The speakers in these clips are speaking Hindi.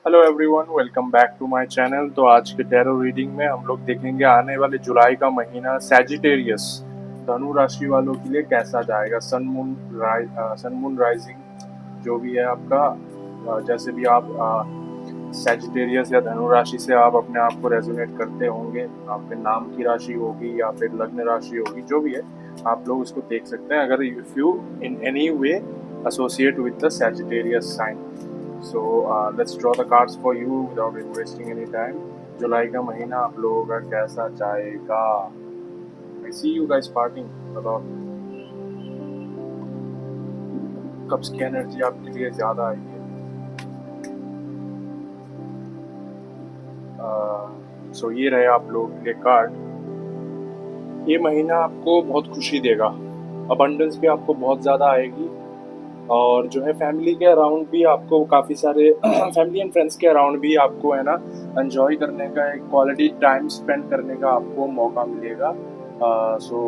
Hello everyone, welcome back to my channel. तो आज के टैरो रीडिंग में हम लोग देखेंगे आने वाले जुलाई का महीना सैजिटेरियस धनु राशि वालों के लिए कैसा जाएगा। सन मून राइजिंग जो भी है आपका, जैसे भी आप सैजिटेरियस या धनु राशि से आप अपने आप को रेजोनेट करते होंगे, आपके नाम की राशि होगी या फिर लग्न राशि होगी, जो भी है आप लोग इसको देख सकते हैं अगर if you in any way associate with the Sagittarius sign. So let's draw the cards for you without wasting any time. जुलाई का महीना आप लोगों का कैसा जाएगा? I see you guys partying a lot. कब्ज की एनर्जी आपके लिए ज्यादा आई है। सो ये रहे आप लोगों के लिए कार्ड। ये महीना आपको बहुत खुशी देगा, अबंडेंस भी आपको बहुत ज्यादा आएगी और जो है फैमिली के अराउंड भी आपको काफ़ी सारे फैमिली एंड फ्रेंड्स के अराउंड भी आपको है ना एंजॉय करने का, एक क्वालिटी टाइम स्पेंड करने का आपको मौका मिलेगा। सो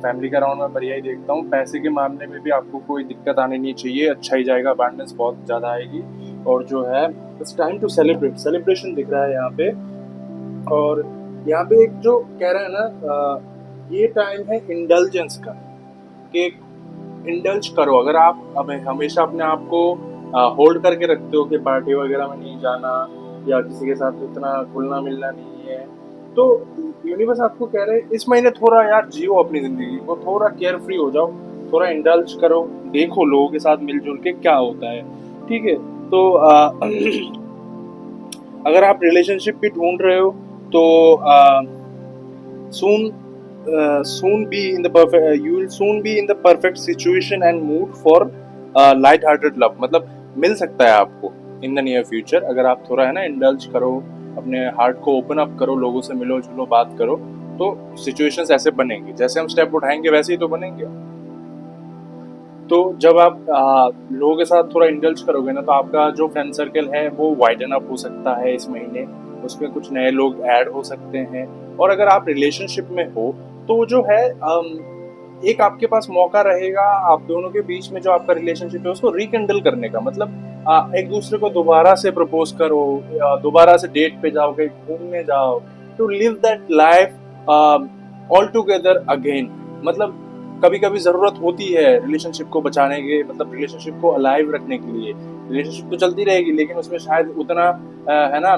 फैमिली के अराउंड मैं बढ़िया ही देखता हूँ। पैसे के मामले में भी आपको कोई दिक्कत आनी नहीं चाहिए, अच्छा ही जाएगा, अबंडेंस बहुत ज़्यादा आएगी। और जो है इट्स टाइम टू सेलिब्रेशन दिख रहा है यहाँ पे। और यहाँ पे एक जो कह रहा है ना, ये टाइम है इंडल्जेंस का, कि इंडल्ज करो। अगर आप अब हमेशा अपने आप को होल्ड करके रखते हो कि पार्टी वगैरह में नहीं जाना या किसी के साथ इतना घुलना मिलना नहीं है, तो यूनिवर्स आपको कह रहे हैं इस महीने थोड़ा यार जियो अपनी जिंदगी को, थोड़ा केयर फ्री हो जाओ, थोड़ा इंडल्ज करो, देखो लोगों के साथ मिलजुल के क्या होता है। ठीक है, तो अगर आप रिलेशनशिप भी ढूंढ रहे हो तो soon soon be in the perfect you will soon be in the perfect situation and mood for light hearted love। मतलब मिल सकता है आपको इन द नियर फ्यूचर, अगर आप थोड़ा है ना इंडल्ज करो, अपने हार्ट को ओपन अप करो, लोगों से मिलो जुलो, बात करो, तो सिचुएशंस ऐसे बनेंगे, जैसे हम स्टेप उठाएंगे वैसे ही तो बनेंगे। तो जब आप लोगों के साथ थोड़ा इंडल्ज करोगे ना, तो आपका जो फ्रेंड सर्कल है वो वाइडन अप हो सकता है इस महीने, उसमें कुछ नए लोग ऐड हो सकते हैं। और अगर आप रिलेशनशिप में हो तो जो है एक आपके पास मौका रहेगा आप दोनों के बीच में, जो आपका रिलेशनशिप है उसको रिकंडल करने का। मतलब एक दूसरे को दोबारा से प्रपोज करो, दोबारा से डेट पे जाओ, कहीं घूमने जाओ, to live that life all together again. मतलब कभी कभी जरूरत होती है रिलेशनशिप को बचाने के, मतलब रिलेशनशिप को अलाइव रखने के लिए। रिलेशनशिप तो चलती रहेगी लेकिन उसमें शायद उतना है ना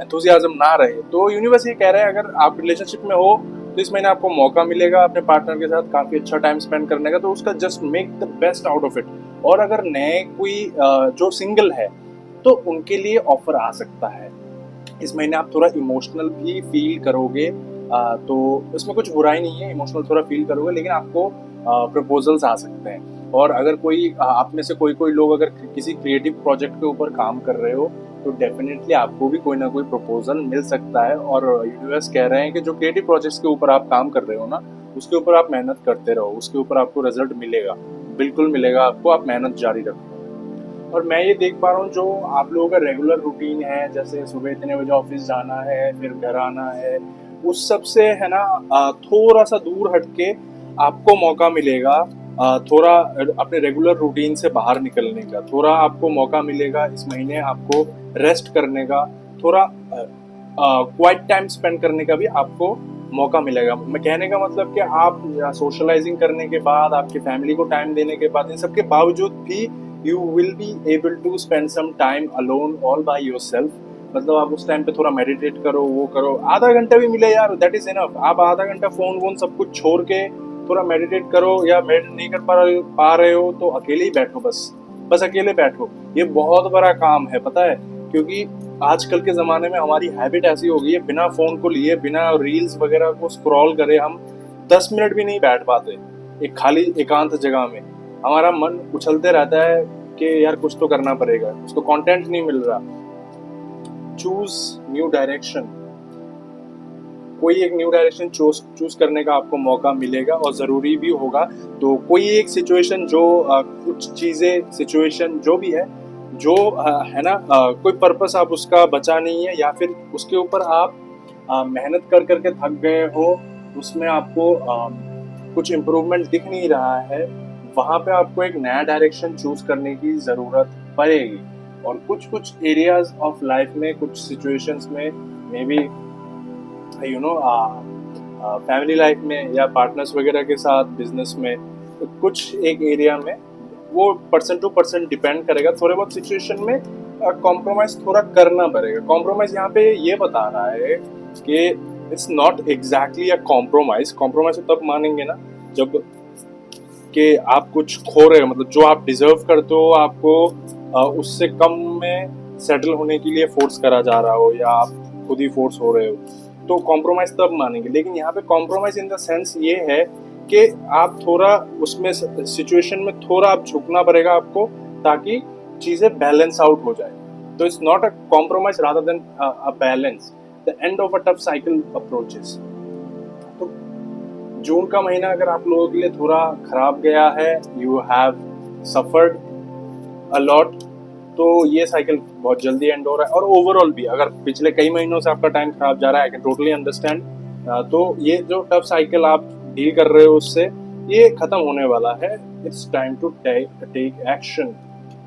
एंथुसियाज्म ना रहे। तो यूनिवर्स ये कह रहा है अगर आप रिलेशनशिप में हो तो इस महीने आपको मौका मिलेगा अपने पार्टनर के साथ काफी अच्छा टाइम स्पेंड करने का, तो उसका just make the best out of it. और अगर नए कोई जो सिंगल है तो उनके लिए ऑफर आ सकता है इस महीने। आप थोड़ा इमोशनल भी फील करोगे, तो इसमें कुछ बुराई नहीं है, इमोशनल थोड़ा फील करोगे, लेकिन आपको प्रपोजल्स आ सकते हैं। और अगर कोई आप में से कोई लोग अगर किसी क्रिएटिव प्रोजेक्ट के ऊपर काम कर रहे हो तो डेफिनेटली आपको भी कोई ना कोई प्रपोजल मिल सकता है। और यूनिवर्स कह रहे हैं कि जो क्रिएटिव प्रोजेक्ट्स के ऊपर आप काम कर रहे हो ना, उसके ऊपर आप मेहनत करते रहो, उसके ऊपर आपको रिजल्ट मिलेगा, बिल्कुल मिलेगा आपको, आप मेहनत जारी रखो। और मैं ये देख पा रहा हूँ जो आप लोगों का रेगुलर रूटीन है, जैसे सुबह इतने बजे ऑफिस जाना है, फिर घर आना है, उस सब से है ना थोड़ा सा दूर हटके आपको मौका मिलेगा थोड़ा अपने रेगुलर रूटीन से बाहर निकलने का। थोड़ा आपको मौका मिलेगा इस महीने आपको रेस्ट करने का, थोड़ा क्वाइट टाइम स्पेंड करने का भी आपको मौका मिलेगा। मैं कहने का मतलब कि आप सोशलाइजिंग करने के बाद, आपकी फैमिली को टाइम देने के बाद, इन सब के बावजूद भी you will be able to spend some time alone all by yourself। मतलब आप उस टाइम पे थोड़ा मेडिटेट करो, वो करो, आधा घंटा भी मिले यार, दैट इज इनफ। आप आधा घंटा फोन वोन सब कुछ छोड़ के थोड़ा मेडिटेट करो, या मेडिटेट नहीं कर पा रहे हो तो अकेले ही बैठो, बस अकेले बैठो। ये बहुत बड़ा काम है, पता है, क्योंकि आजकल के ज़माने में हमारी हैबिट ऐसी हो गई है, बिना फ़ोन को लिए, बिना रील्स वगैरह को स्क्रॉल करे हम 10 मिनट भी नहीं बैठ पाते एक खाली एकांत जगह में। हमारा मन उछलते रहता है कि यार कुछ तो करना पड़ेगा, उसको कंटेंट नहीं मिल रहा। चूज न्यू डायरेक्शन, कोई एक न्यू डायरेक्शन चूज करने का आपको मौका मिलेगा और ज़रूरी भी होगा। तो कोई एक सिचुएशन जो कुछ चीज़ें, सिचुएशन जो भी है, जो है ना कोई पर्पस आप उसका बचा नहीं है, या फिर उसके ऊपर आप मेहनत कर करके थक गए हो, उसमें आपको कुछ इम्प्रूवमेंट दिख नहीं रहा है, वहाँ पे आपको एक नया डायरेक्शन चूज करने की ज़रूरत पड़ेगी। और कुछ कुछ एरियाज ऑफ लाइफ में, कुछ सिचुएशंस में, may be you know family life में या पार्टनर्स वगैरह के साथ, बिजनेस में, तो कुछ एक एरिया में वो पर्सन टू पर्सन डिपेंड करेगा। थोड़े बहुत सिचुएशन में कॉम्प्रोमाइज थोड़ा करना पड़ेगा। कॉम्प्रोमाइज यहाँ पे ये बता रहा है कि it's not exactly a compromise. Compromise तब मानेंगे ना जब कि आप कुछ खो रहे हो, मतलब जो आप डिजर्व करते हो आपको उससे कम में सेटल होने के लिए फोर्स करा जा रहा हो, या आप खुद ही फोर्स हो रहे हो, तो कॉम्प्रोमाइज तब मानेंगे। लेकिन यहाँ पे कॉम्प्रोमाइज इन द सेंस ये है कि आप थोड़ा उसमें सिचुएशन में थोड़ा आप झुकना पड़ेगा आपको, ताकि चीजें बैलेंस आउट हो जाए। तो it's not a compromise rather than a balance. The end of a tough cycle approaches. तो जून का महीना अगर आप लोगों के लिए थोड़ा खराब गया है, you have suffered a lot, तो ये साइकिल बहुत जल्दी एंड हो रहा है। और ओवरऑल भी अगर पिछले कई महीनों से आपका टाइम खराब जा रहा है, आई कैन टोटली अंडरस्टैंड। तो ये जो टफ साइकिल आप डील कर रहे हो उससे, ये खत्म होने वाला है। It's time to take action.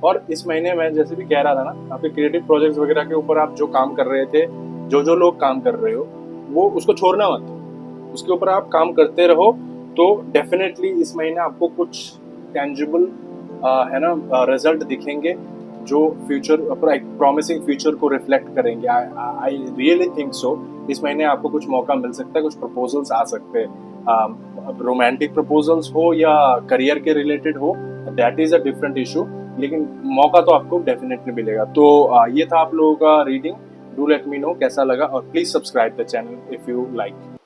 और इस महीने में जैसे भी कह रहा था ना, आपके क्रिएटिव प्रोजेक्ट्स वगैरह के ऊपर आप जो काम कर रहे थे, जो लोग काम कर रहे हो, वो उसको छोड़ना मत, उसके ऊपर आप काम करते रहो। तो डेफिनेटली इस महीने आपको कुछ टेंजिबल है ना रिजल्ट दिखेंगे, जो फ्यूचर, एक प्रॉमिसिंग फ्यूचर को रिफ्लेक्ट करेंगे। I really think so. इस महीने आपको कुछ मौका मिल सकता है, कुछ प्रपोजल्स आ सकते हैं। रोमांटिक प्रपोजल्स हो या करियर के रिलेटेड हो, that is a different issue, लेकिन मौका तो आपको डेफिनेटली मिलेगा। तो ये था आप लोगों का reading. Do let me know कैसा लगा, और please subscribe the channel if you like.